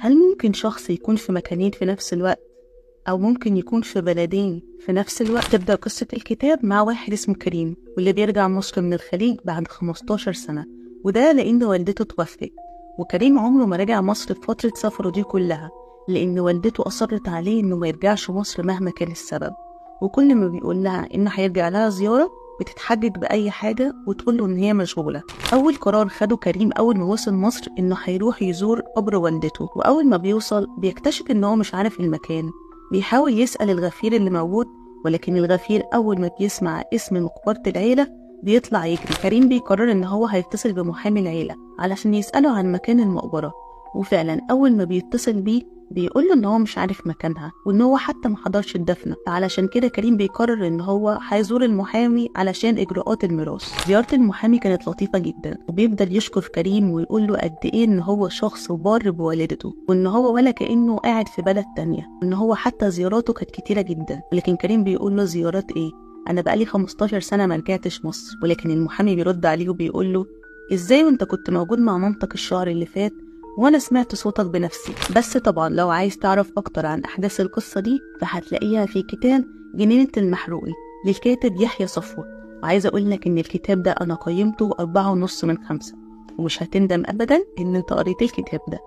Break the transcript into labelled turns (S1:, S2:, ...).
S1: هل ممكن شخص يكون في مكانين في نفس الوقت، أو ممكن يكون في بلدين في نفس الوقت؟ تبدأ قصة الكتاب مع واحد اسمه كريم، واللي بيرجع مصر من الخليج بعد 15 سنة، وده لأن والدته توفت. وكريم عمره ما رجع مصر في فترة سفره دي كلها، لأن والدته أصرت عليه إنه ما يرجعش مصر مهما كان السبب. وكل ما بيقول لها إنه هيرجع لها زيارة بتتحجج بأي حاجة وتقول له إن هي مشغولة. أول قرار خده كريم أول ما وصل مصر إنه هيروح يزور قبر والدته، وأول ما بيوصل بيكتشف إن هو مش عارف المكان. بيحاول يسأل الغفير اللي موجود، ولكن الغفير أول ما بيسمع اسم مقبرة العيلة بيطلع يجري. كريم بيقرر إن هو هيتصل بمحامي العيلة علشان يسأله عن مكان المقبرة، وفعلا أول ما بيتصل بيه بيقوله إن هو مش عارف مكانها، وإن هو حتى محضرش الدفنة. علشان كده كريم بيقرر إن هو هيزور المحامي علشان إجراءات الميراث. زيارة المحامي كانت لطيفة جدا، وبيفضل يشكر كريم ويقول له قد إيه إن هو شخص بار بوالدته، وإن هو ولا كأنه قاعد في بلد تانية، وإن هو حتى زياراته كانت كتيرة جدا. لكن كريم بيقول له زيارات إيه؟ أنا بقالي 15 سنة ما رجعتش مصر. ولكن المحامي بيرد عليه وبيقول له إزاي وإنت كنت موجود مع مامتك الشهر اللي فات وانا سمعت صوتك بنفسي. بس طبعا لو عايز تعرف اكتر عن احداث القصة دي فهتلاقيها في كتاب جنينة المحروقي للكاتب يحيى صفوت. وعايزة اقولك ان الكتاب ده انا قيمته 4.5 من 5، ومش هتندم ابدا ان انت قريت الكتاب ده.